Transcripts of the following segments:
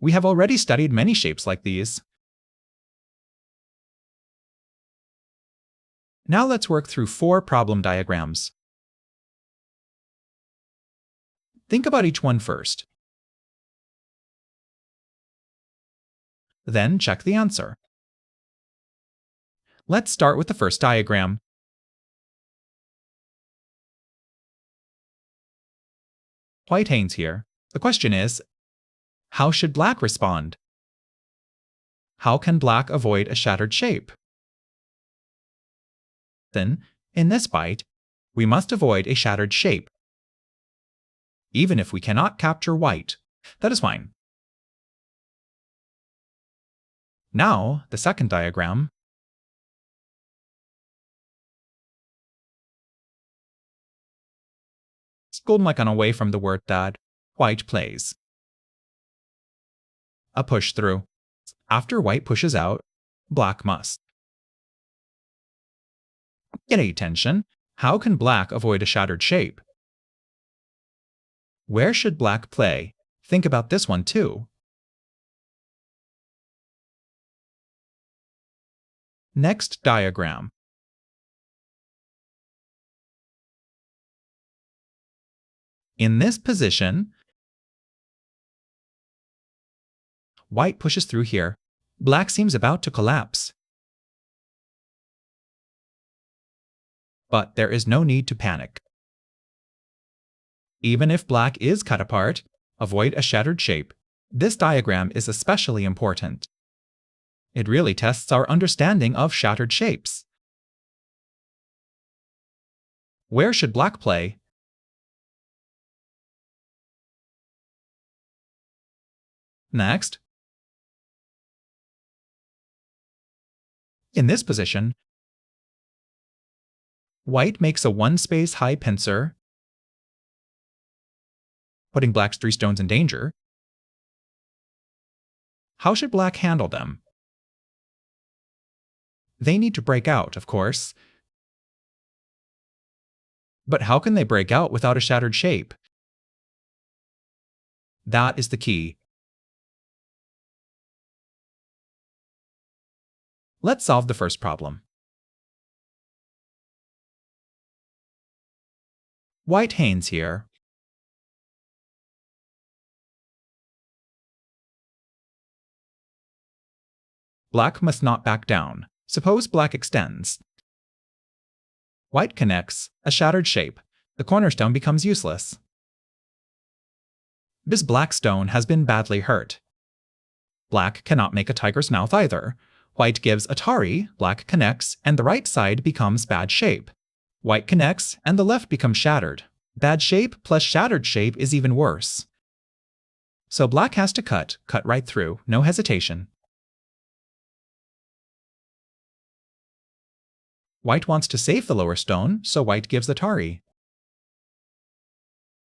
We have already studied many shapes like these. Now let's work through 4 problem diagrams. Think about each one first. Then check the answer. Let's start with the first diagram. White hangs here. The question is, how should black respond? How can black avoid a shattered shape? Then, in this bite, we must avoid a shattered shape. Even if we cannot capture white, that is fine. Now, the second diagram. It's golden icon away from the word that white plays. A push through. After white pushes out, black must. Get attention. How can black avoid a shattered shape? Where should black play? Think about this one too. Next diagram. In this position, white pushes through here. Black seems about to collapse. But there is no need to panic. Even if black is cut apart, avoid a shattered shape. This diagram is especially important. It really tests our understanding of shattered shapes. Where should black play? Next, in this position, white makes a one-space high pincer, putting black's 3 stones in danger. How should black handle them? They need to break out, of course. But how can they break out without a shattered shape? That is the key. Let's solve the first problem. White hangs here. Black must not back down. Suppose black extends. White connects, a shattered shape. The cornerstone becomes useless. This black stone has been badly hurt. Black cannot make a tiger's mouth either. White gives Atari, black connects, and the right side becomes bad shape. White connects, and the left becomes shattered. Bad shape plus shattered shape is even worse. So black has to cut right through, no hesitation. White wants to save the lower stone, so white gives Atari.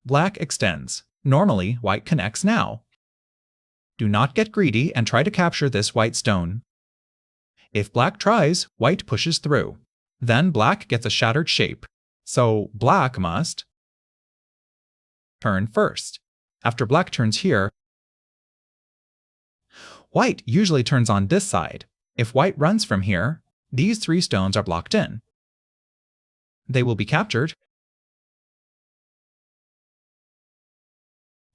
Black extends. Normally, white connects now. Do not get greedy and try to capture this white stone. If black tries, white pushes through. Then black gets a shattered shape. So black must turn first. After black turns here, white usually turns on this side. If white runs from here, these 3 stones are blocked in. They will be captured.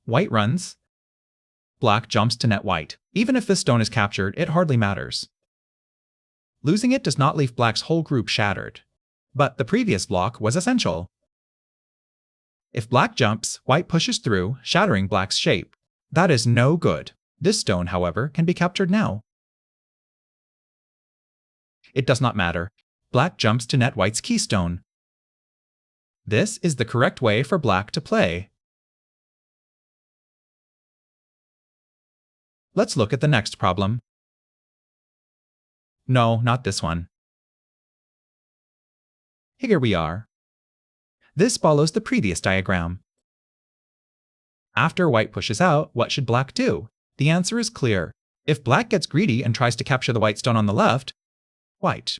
White runs. Black jumps to net white. Even if this stone is captured, it hardly matters. Losing it does not leave black's whole group shattered. But the previous block was essential. If black jumps, white pushes through, shattering black's shape. That is no good. This stone, however, can be captured now. It does not matter. Black jumps to net white's keystone. This is the correct way for black to play. Let's look at the next problem. No, not this one. Here we are. This follows the previous diagram. After white pushes out, what should black do? The answer is clear. If black gets greedy and tries to capture the white stone on the left, white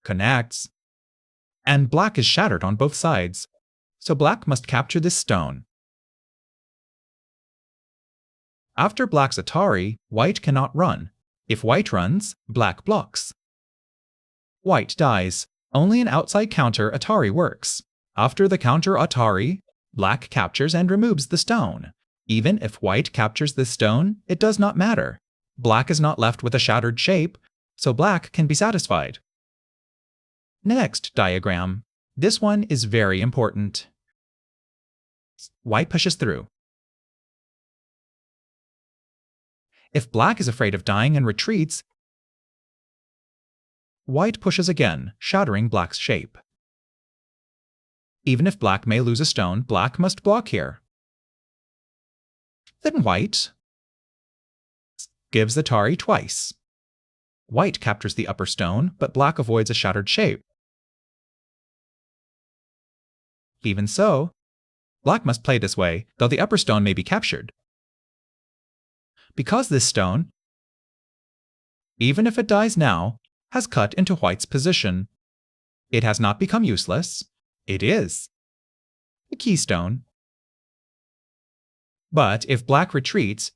connects, and black is shattered on both sides. So black must capture this stone. After black's Atari, white cannot run. If white runs, black blocks. White dies. Only an outside counter Atari works. After the counter Atari, black captures and removes the stone. Even if white captures this stone, it does not matter. Black is not left with a shattered shape, so black can be satisfied. Next diagram. This one is very important. White pushes through. If black is afraid of dying and retreats, white pushes again, shattering black's shape. Even if black may lose a stone, black must block here. Then white gives Atari twice. White captures the upper stone, but black avoids a shattered shape. Even so, black must play this way, though the upper stone may be captured. Because this stone, even if it dies now, has cut into white's position. It has not become useless. It is the keystone. But if black retreats,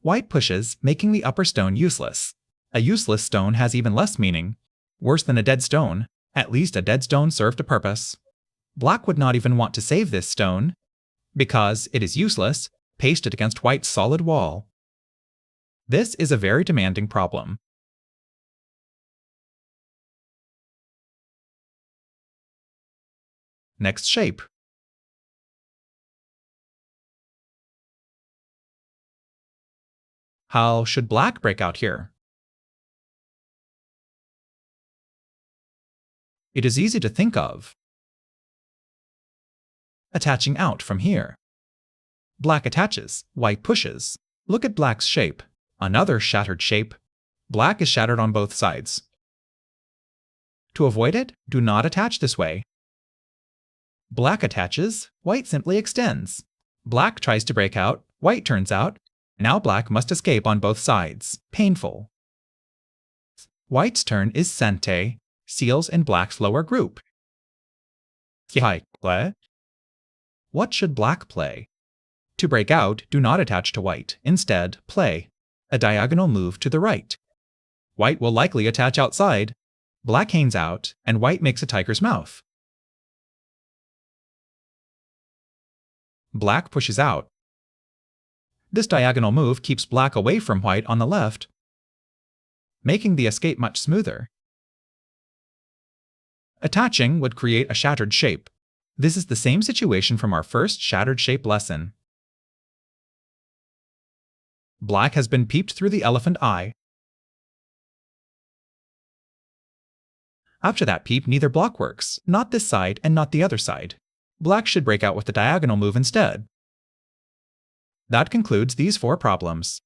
white pushes, making the upper stone useless. A useless stone has even less meaning. Worse than a dead stone, at least a dead stone served a purpose. Black would not even want to save this stone. Because it is useless, paste it against white's solid wall. This is a very demanding problem. Next shape. How should black break out here? It is easy to think of. Attaching out from here. Black attaches, white pushes. Look at black's shape. Another shattered shape. Black is shattered on both sides. To avoid it, do not attach this way. Black attaches, white simply extends. Black tries to break out, white turns out. Now black must escape on both sides. Painful. White's turn is sente, seals in black's lower group. What should black play? To break out, do not attach to white. Instead, play a diagonal move to the right. White will likely attach outside. Black hangs out, and white makes a tiger's mouth. Black pushes out. This diagonal move keeps black away from white on the left, making the escape much smoother. Attaching would create a shattered shape. This is the same situation from our first shattered shape lesson. Black has been peeped through the elephant eye. After that peep, neither block works, not this side and not the other side. Black should break out with the diagonal move instead. That concludes these 4 problems.